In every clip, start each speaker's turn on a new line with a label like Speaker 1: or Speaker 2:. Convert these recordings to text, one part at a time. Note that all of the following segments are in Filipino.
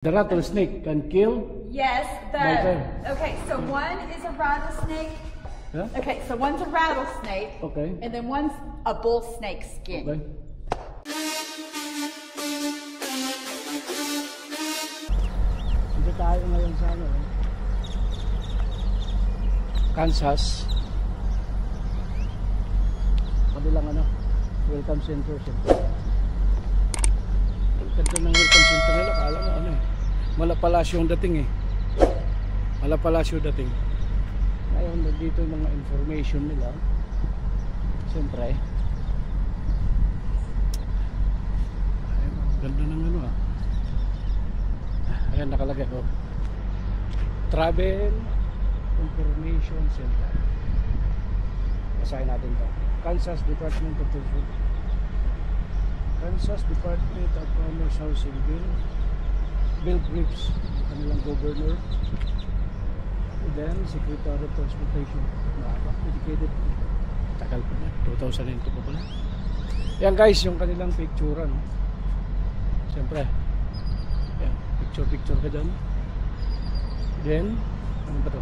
Speaker 1: The rattlesnake can kill?
Speaker 2: Yes, okay, so one is a rattlesnake.
Speaker 1: Yeah?
Speaker 2: Okay, so one's a rattlesnake.
Speaker 1: Okay.
Speaker 2: And then one's a bull snake skin.
Speaker 1: Okay. Dito tayo ngayon sa ano, Kansas. Kabilang ano, welcome center siya. Ganda ng welcome center nila, kala mo ano eh. Malapalasyo ang dating eh. Malapalasyo dating. Ngayon, dito yung mga information nila. Siyempre. Ayun, ganda ng ano ah. Ayan, nakalagay ko. Travel Information Center. Basahin natin to. Kansas Department of Tourism. Kansas Department of Commerce Housing Bill Grips, kanilang governor. And then Secretary of Transportation, dedicated. Tagal pa na, 2002 pa pala. Yan guys, yung kanilang picture no? Siyempre yan, picture ka dyan. Then ano ba ito?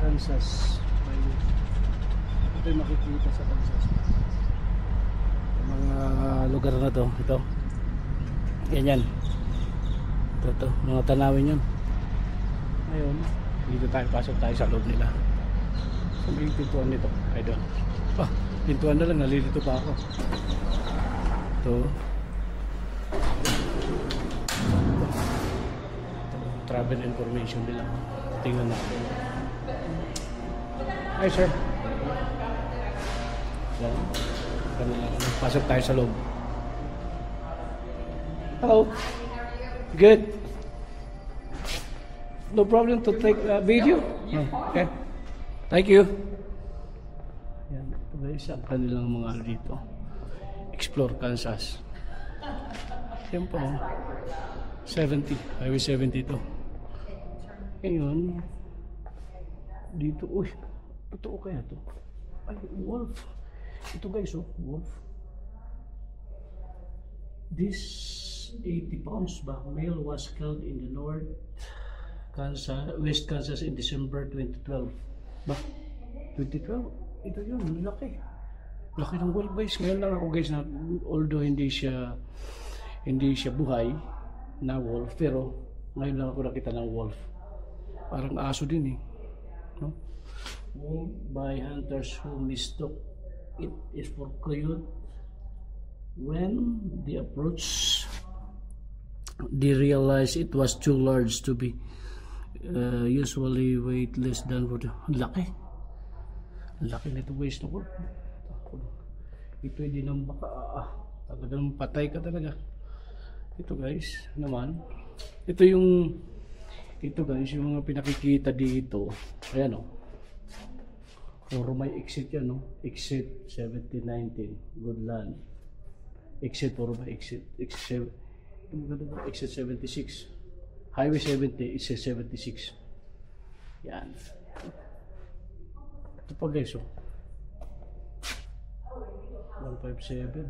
Speaker 1: Kansas. Ito yung makikita sa Kansas, yung mga lugar na to. Ito yan, ito, mga tanawin yun. Ngayon, dito tayo, pasok tayo sa loob nila. So may pintuan nito, idol. Pintuan na lang, nalilito pa ako. Ito, travel information nila. Tingnan natin. Hi sir. Yan. Pasok tayo sa loob. Hello. Good. No problem to take a video? Okay. Thank you. Yan. Ito guys, ang kanilang mga dito. Explore Kansas. Yan po. 70. Highway 72. Ngayon, dito, uy, totoo kaya to? Ay, wolf. Ito guys, oh, wolf. This 80 pounds ba? Male was killed in the North Kansas, West Kansas in December 2012. Ba? 2012? Ito yun, laki. Laki ng wolf guys. Ngayon lang ako guys na, although hindi siya buhay na wolf, pero ngayon lang ako nakita ng wolf. Parang aso din eh. No? Wolf by hunters who mistook it is for coyote. When they approached, they realized it was too large to be usually weight less than for the laki. Laki nito guys na wolf. Ito hindi nang baka talagang patay ka talaga. Ito guys naman, ito guys yung mga pinakikita dito. Ayan o, or may exit yan no, exit 7019 Goodland, exit or may exit 76, highway 70, exit 76. Yan, ito pa guys o, 157.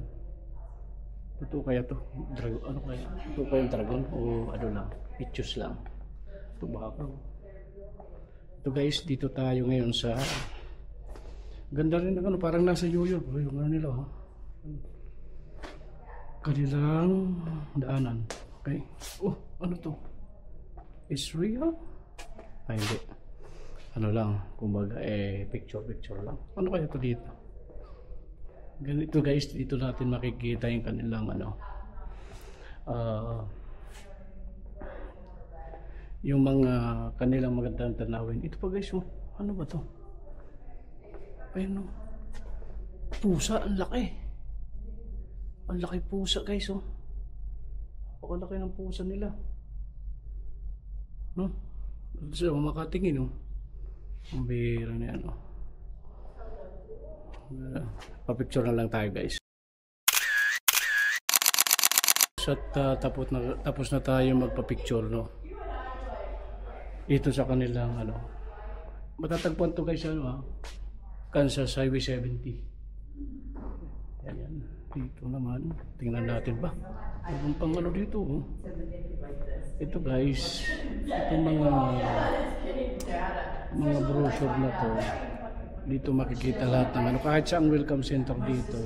Speaker 1: Ito kaya to dragon, ano kaya ito kaya dragon o ano lang, pictures lang. Ito baka ito guys, dito tayo ngayon sa ganda rin ng ano, parang nasa New York yung ano nila oh. Kanilang daanan. Okay, oh ano to, Israel? Ay hindi, ano lang kumbaga picture lang. Ano kaya to dito? Ganito guys, dito natin makikita yung kanilang ano, yung mga kanilang magandang tanawin. Ito pa guys, oh, ano ba to? Ayun, oh. Pusa, ang laki. Ang laki pusa guys, oh. Napakalaki ng pusa nila. No? So, makatingin, oh. Ang bihira na yan, oh. Pa-picture na lang tayo guys. At tapos na tayo magpa-picture no. Ito sa kanilang ano. Matatagpuan to guys ano ha. Kansas Highway 70. Yan. Dito naman, tingnan natin ba? Meron pang ano dito. Oh. Ito guys, itong mga brochure na to. Dito makikita lahat ng ano, kahit saang welcome center dito.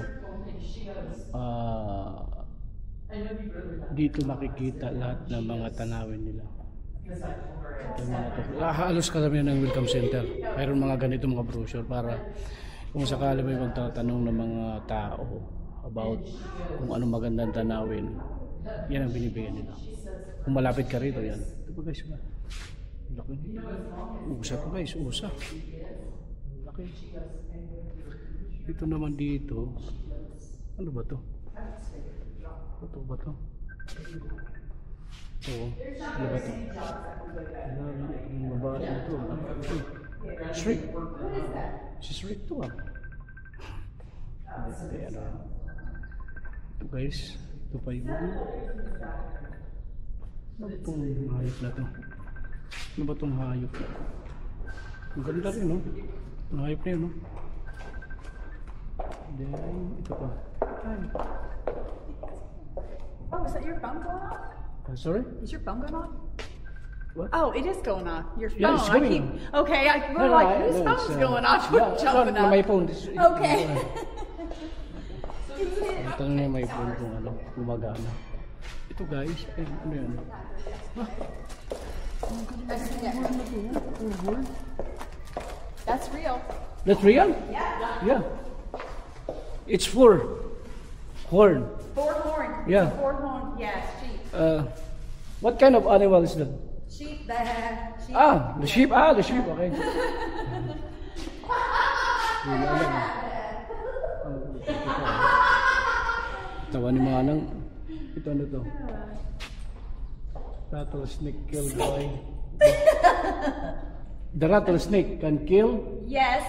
Speaker 1: Dito makikita lahat ng mga tanawin nila. Halos karamihan ng welcome center. Mayroon mga ganito mga brochure para kung sakali may magtatanong ng mga tao about kung ano magandang tanawin, yan ang binibigyan nila. Kung malapit ka rito, yan. Ito pa guys, laki. Usa pa guys, usa. Laki. Ito naman dito, ano ba to? Ito ba to? Oo, ano ba to? Ang babae ito. Shrek. Si Shrek to ah. Ito guys, ito pa yung ano itong hayop na to? Ano ba itong hayop? Ang ganda rin, no? Ang hayop na yun, no? Then, ito pa.
Speaker 2: Oh, is that your phone going off?
Speaker 1: Sorry?
Speaker 2: Is your phone going off?
Speaker 1: What?
Speaker 2: Oh, it is going off. Your phone.
Speaker 1: Yeah, it's going
Speaker 2: Okay, we're like, whose phone's going off? We're jumping up.
Speaker 1: My phone.
Speaker 2: Okay.
Speaker 1: Tanong niya may phone kung ano, gumagana. Ito guys, ano yan?
Speaker 2: That's real.
Speaker 1: That's real?
Speaker 2: Yeah.
Speaker 1: Yeah. It's four horn.
Speaker 2: Four horn.
Speaker 1: Yeah.
Speaker 2: Four horn. Yeah, sheep.
Speaker 1: What kind of animal is that?
Speaker 2: Sheep. Sheep.
Speaker 1: Ah, the sheep. Ah, the sheep. Okay. Tawa ni Manang. Ito ano to? Rattlesnake kill boy. The rattlesnake can kill?
Speaker 2: Yes,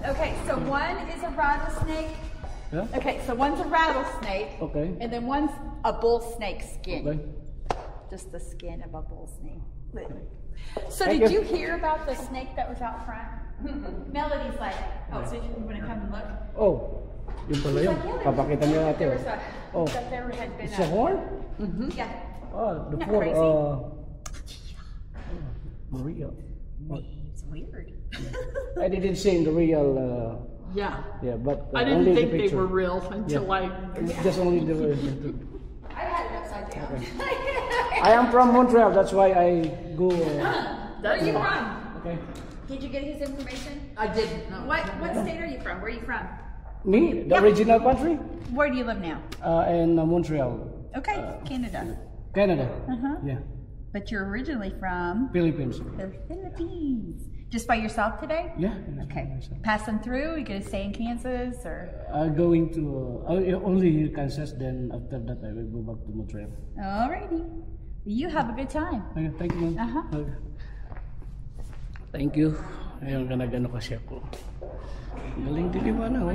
Speaker 2: okay, so one is a rattlesnake.
Speaker 1: Yeah?
Speaker 2: Okay, so one's a rattlesnake.
Speaker 1: Okay.
Speaker 2: And then one's a bull snake skin.
Speaker 1: Okay.
Speaker 2: Just the skin of a bull snake. So
Speaker 1: Thank
Speaker 2: did
Speaker 1: you.
Speaker 2: you hear about the snake that was out front? Melody's like, oh, so you want to come and look?
Speaker 1: Oh, yun pala yun. Papakita niyo natin.
Speaker 2: There was a,
Speaker 1: Oh.
Speaker 2: that there had been
Speaker 1: It's a horn?
Speaker 2: Yeah.
Speaker 1: Oh, the
Speaker 2: Isn't that
Speaker 1: four.
Speaker 2: crazy?
Speaker 1: Maria.
Speaker 2: It's weird.
Speaker 1: I didn't see in the real.
Speaker 3: Yeah.
Speaker 1: Yeah, but
Speaker 3: I
Speaker 1: only
Speaker 3: didn't
Speaker 1: the
Speaker 3: think they
Speaker 1: picture.
Speaker 3: were real until
Speaker 1: Just only the.
Speaker 2: I had it upside down.
Speaker 1: I am from Montreal. That's why I go.
Speaker 2: Where are you from?
Speaker 1: Okay.
Speaker 2: Did you get his information?
Speaker 3: I didn't know.
Speaker 2: What state are you from? Where are you from?
Speaker 1: Me, the
Speaker 2: Yeah.
Speaker 1: original country,
Speaker 2: Where do you live now?
Speaker 1: in Montreal,
Speaker 2: Okay, Canada.
Speaker 1: Canada.
Speaker 2: Uh-huh.
Speaker 1: Yeah,
Speaker 2: But you're originally from
Speaker 1: Philippines.
Speaker 2: the Philippines. Just by yourself today?
Speaker 1: Yeah.
Speaker 2: Okay. Passing through? You gonna stay in Kansas or?
Speaker 1: Going to only Kansas. Then after that, I will go back to Montreal.
Speaker 2: Alrighty. You have a good time.
Speaker 1: Okay, thank you, ma'am.
Speaker 2: Uh-huh.
Speaker 1: Okay. Thank you. Ayun ka nagano kasi ako. Galing din di ba na, oh?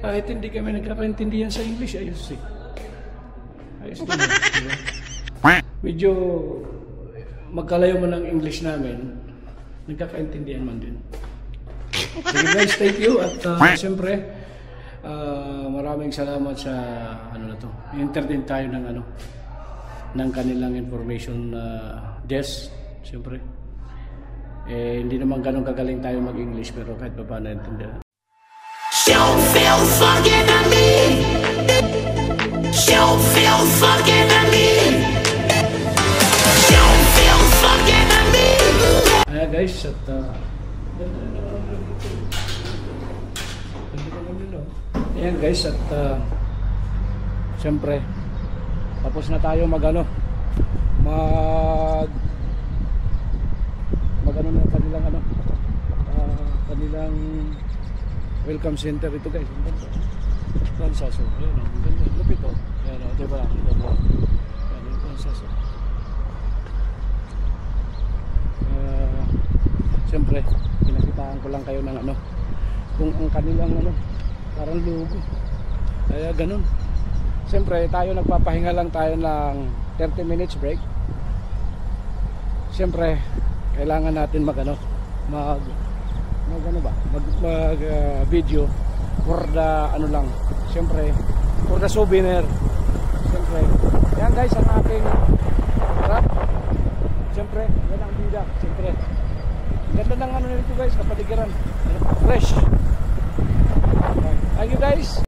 Speaker 1: Kahit hindi kami nagkakaintindihan sa English, ayos eh. Ayos din. Diba? Medyo magkalayo man ang English namin, nagkakaintindihan man din. Sige guys, thank you. At siyempre, maraming salamat sa ano na to. Entertain tayo ng ano, ng kanilang information desk, siyempre. Hindi naman ganun kagaling tayo mag-English pero kahit pa paano naintindihan.
Speaker 4: Don't feel fucking to me. Don't feel fucking to me. Don't feel fucking to me.
Speaker 1: Ayan guys, at ayan guys, at siyempre tapos na tayo magano magano na kanilang ano kanilang welcome center ito guys. Ang ganda. Fransaso. Ayan o. Ang ganda. Lupit o. Ayan o. Diba? Ang ganda. Ayan o. Fransaso. Siyempre, pinakitaan ko lang kayo ng ano. Kung ang kanilang ano. Parang logo. Kaya ganun. Siyempre, tayo nagpapahinga lang tayo ng 30 minutes break. Siyempre, kailangan natin mag video for the ano lang. Siyempre
Speaker 5: for the souvenir. Siyempre. Yan guys, ang aking wrap. Siyempre, yan ang bida. Siyempre. Ganda ng ano nito guys, kapaligiran. Fresh. Thank you guys.